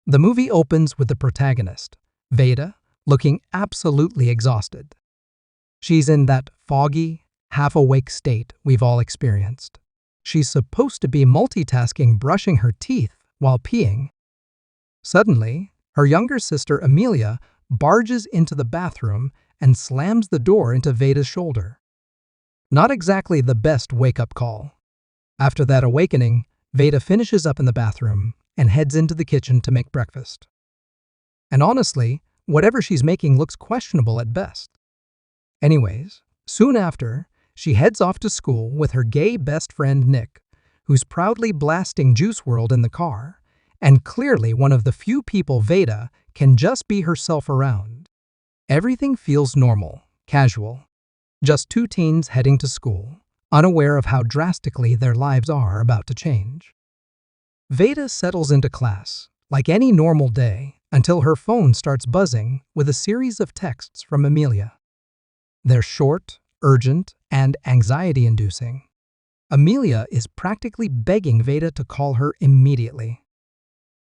The movie opens with the protagonist, Veda, looking absolutely exhausted. She's in that foggy, half-awake state we've all experienced. She's supposed to be multitasking, brushing her teeth while peeing. Suddenly, her younger sister Amelia barges into the bathroom and slams the door into Veda's shoulder. Not exactly the best wake-up call. After that awakening, Veda finishes up in the bathroom and heads into the kitchen to make breakfast. And honestly, whatever she's making looks questionable at best. Anyways, soon after, she heads off to school with her gay best friend Nick, who's proudly blasting Juice WRLD in the car, and clearly one of the few people Veda can just be herself around. Everything feels normal, casual. Just two teens heading to school, unaware of how drastically their lives are about to change. Veda settles into class, like any normal day, until her phone starts buzzing with a series of texts from Amelia. They're short, urgent, and anxiety-inducing. Amelia is practically begging Veda to call her immediately.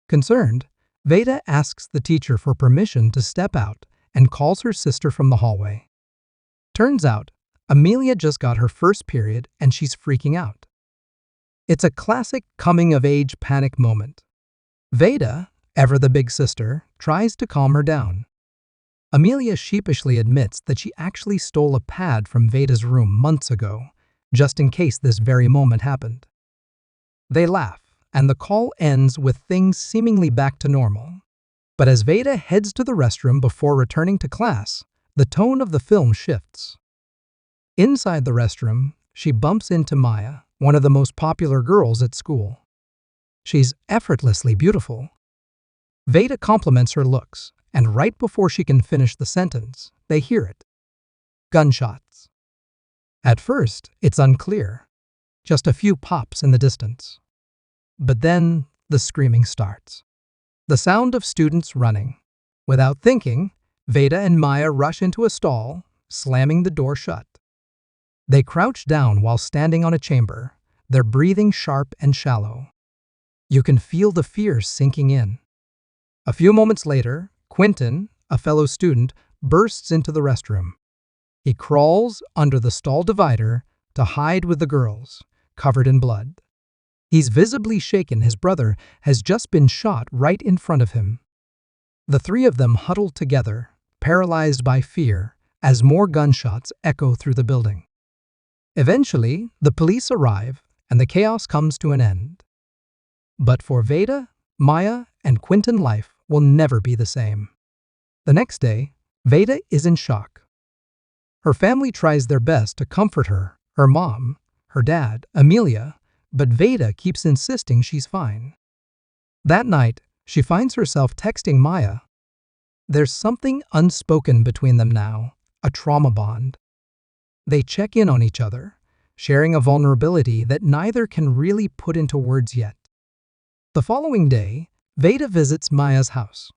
Concerned, Veda asks the teacher for permission to step out and calls her sister from the hallway. Turns out, Amelia just got her first period and she's freaking out. It's a classic coming-of-age panic moment. Veda, ever the big sister, tries to calm her down. Amelia sheepishly admits that she actually stole a pad from Veda's room months ago, just in case this very moment happened. They laugh, and the call ends with things seemingly back to normal. But as Veda heads to the restroom before returning to class, the tone of the film shifts. Inside the restroom, she bumps into Maya, one of the most popular girls at school. She's effortlessly beautiful. Veda compliments her looks, and right before she can finish the sentence, they hear it. Gunshots. At first, it's unclear. Just a few pops in the distance. But then, the screaming starts. The sound of students running. Without thinking, Veda and Maya rush into a stall, slamming the door shut. They crouch down while standing on a chamber, their breathing sharp and shallow. You can feel the fear sinking in. A few moments later, Quentin, a fellow student, bursts into the restroom. He crawls under the stall divider to hide with the girls, covered in blood. He's visibly shaken. His brother has just been shot right in front of him. The three of them huddle together, paralyzed by fear, as more gunshots echo through the building. Eventually, the police arrive, and the chaos comes to an end. But for Veda, Maya, and Quentin, life will never be the same. The next day, Veda is in shock. Her family tries their best to comfort her mom, her dad, Amelia, but Veda keeps insisting she's fine. That night, she finds herself texting Maya. There's something unspoken between them now, a trauma bond. They check in on each other, sharing a vulnerability that neither can really put into words yet. The following day, Veda visits Maya's house.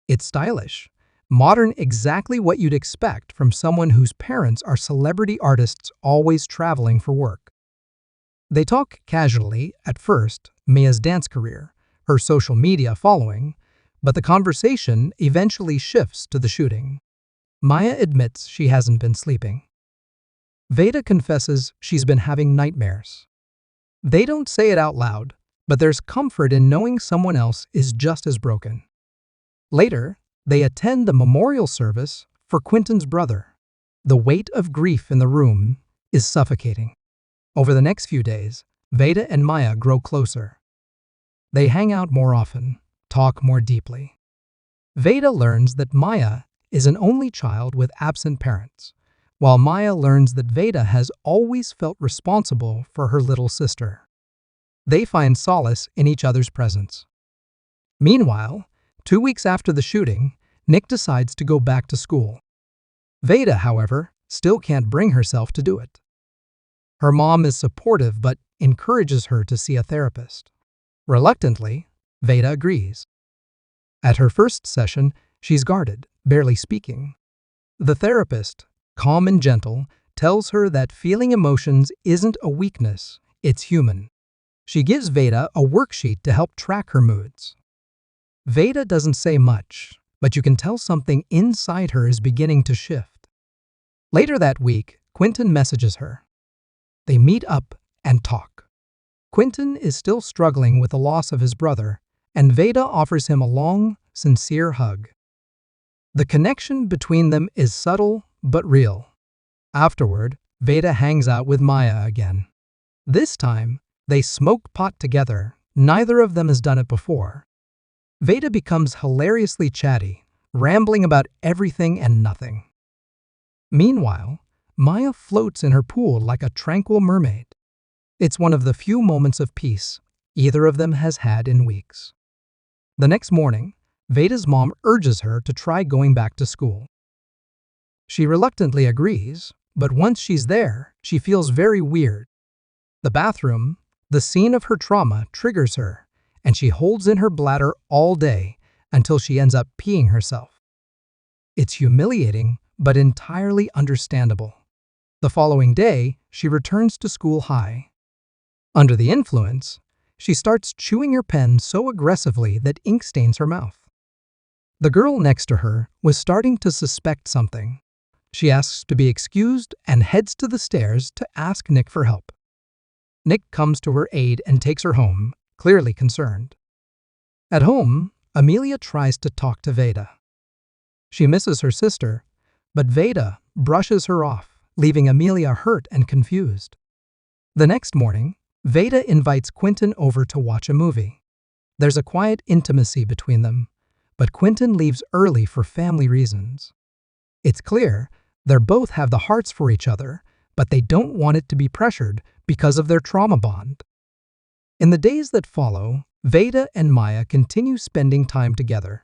It's stylish, modern, exactly what you'd expect from someone whose parents are celebrity artists always traveling for work. They talk casually at first, Maya's dance career, her social media following, but the conversation eventually shifts to the shooting. Maya admits she hasn't been sleeping. Veda confesses she's been having nightmares. They don't say it out loud, but there's comfort in knowing someone else is just as broken. Later, they attend the memorial service for Quentin's brother. The weight of grief in the room is suffocating. Over the next few days, Veda and Maya grow closer. They hang out more often, talk more deeply. Veda learns that Maya is an only child with absent parents, while Maya learns that Veda has always felt responsible for her little sister. They find solace in each other's presence. Meanwhile, 2 weeks after the shooting, Nick decides to go back to school. Veda, however, still can't bring herself to do it. Her mom is supportive but encourages her to see a therapist. Reluctantly, Veda agrees. At her first session, she's guarded, barely speaking. The therapist, calm and gentle, tells her that feeling emotions isn't a weakness, it's human. She gives Veda a worksheet to help track her moods. Veda doesn't say much, but you can tell something inside her is beginning to shift. Later that week, Quentin messages her. They meet up and talk. Quentin is still struggling with the loss of his brother, and Veda offers him a long, sincere hug. The connection between them is subtle but real. Afterward, Veda hangs out with Maya again. This time, they smoke pot together. Neither of them has done it before. Veda becomes hilariously chatty, rambling about everything and nothing. Meanwhile, Maya floats in her pool like a tranquil mermaid. It's one of the few moments of peace either of them has had in weeks. The next morning, Veda's mom urges her to try going back to school. She reluctantly agrees, but once she's there, she feels very weird. The bathroom, the scene of her trauma, triggers her, and she holds in her bladder all day until she ends up peeing herself. It's humiliating, but entirely understandable. The following day, she returns to school high. Under the influence, she starts chewing her pen so aggressively that ink stains her mouth. The girl next to her was starting to suspect something. She asks to be excused and heads to the stairs to ask Nick for help. Nick comes to her aid and takes her home, clearly concerned. At home, Amelia tries to talk to Veda. She misses her sister, but Veda brushes her off, leaving Amelia hurt and confused. The next morning, Veda invites Quentin over to watch a movie. There's a quiet intimacy between them, but Quentin leaves early for family reasons. It's clear they both have the hearts for each other, but they don't want it to be pressured because of their trauma bond. In the days that follow, Veda and Maya continue spending time together.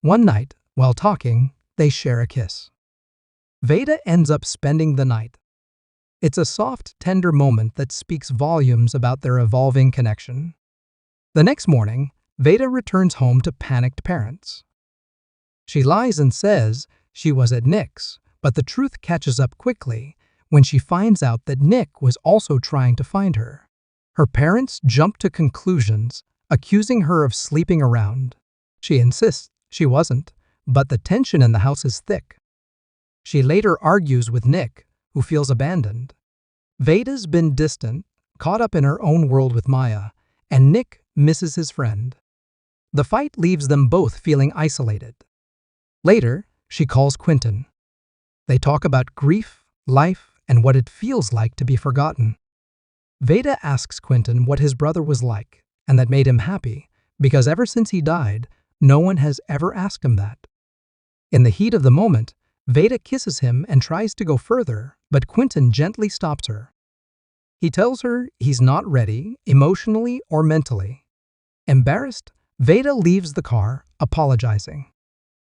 One night, while talking, they share a kiss. Veda ends up spending the night. It's a soft, tender moment that speaks volumes about their evolving connection. The next morning, Veda returns home to panicked parents. She lies and says she was at Nick's, but the truth catches up quickly when she finds out that Nick was also trying to find her. Her parents jump to conclusions, accusing her of sleeping around. She insists she wasn't, but the tension in the house is thick. She later argues with Nick, who feels abandoned. Veda's been distant, caught up in her own world with Maya, and Nick misses his friend. The fight leaves them both feeling isolated. Later, she calls Quentin. They talk about grief, life, and what it feels like to be forgotten. Veda asks Quentin what his brother was like, and that made him happy, because ever since he died, no one has ever asked him that. In the heat of the moment, Veda kisses him and tries to go further, but Quentin gently stops her. He tells her he's not ready, emotionally or mentally. Embarrassed, Veda leaves the car, apologizing.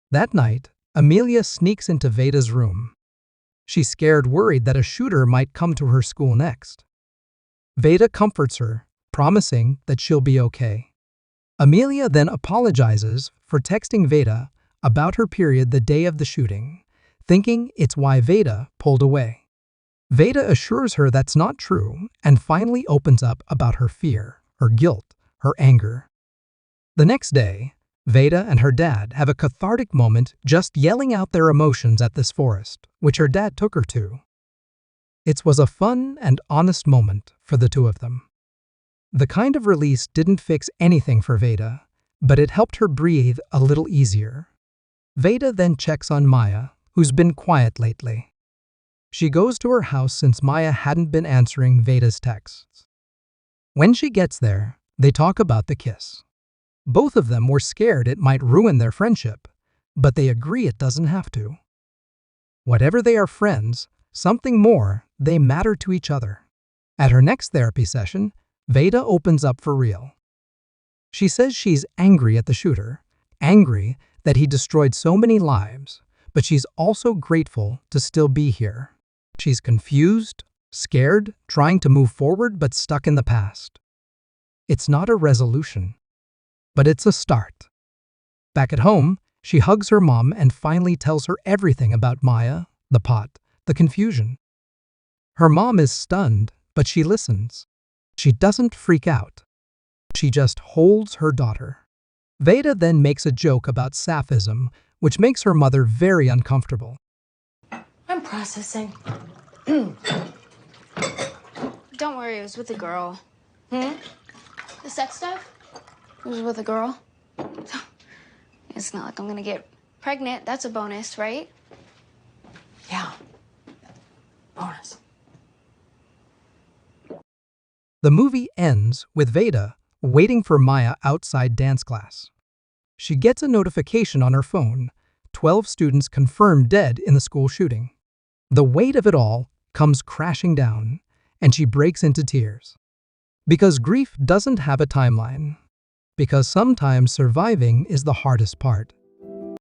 That night, Amelia sneaks into Veda's room. She's scared, worried that a shooter might come to her school next. Veda comforts her, promising that she'll be okay. Amelia then apologizes for texting Veda about her period the day of the shooting, thinking it's why Veda pulled away. Veda assures her that's not true and finally opens up about her fear, her guilt, her anger. The next day, Veda and her dad have a cathartic moment just yelling out their emotions at this forest, which her dad took her to. It was a fun and honest moment for the two of them. The kind of release didn't fix anything for Veda, but it helped her breathe a little easier. Veda then checks on Maya, who's been quiet lately. She goes to her house since Maya hadn't been answering Veda's texts. When she gets there, they talk about the kiss. Both of them were scared it might ruin their friendship, but they agree it doesn't have to. Whatever they are friends, something more, they matter to each other. At her next therapy session, Veda opens up for real. She says she's angry at the shooter, angry that he destroyed so many lives, but she's also grateful to still be here. She's confused, scared, trying to move forward but stuck in the past. It's not a resolution, but it's a start. Back at home, she hugs her mom and finally tells her everything about Maya, the pot, the confusion. Her mom is stunned, but she listens. She doesn't freak out. She just holds her daughter. Veda then makes a joke about sapphism, which makes her mother very uncomfortable. I'm processing. Don't worry, it was with a girl. Hmm? The sex stuff? It was with a girl. It's not like I'm gonna get pregnant. That's a bonus, right? Yeah. Bonus. The movie ends with Veda waiting for Maya outside dance class. She gets a notification on her phone. 12 students confirmed dead in the school shooting. The weight of it all comes crashing down, and she breaks into tears. Because grief doesn't have a timeline. Because sometimes surviving is the hardest part.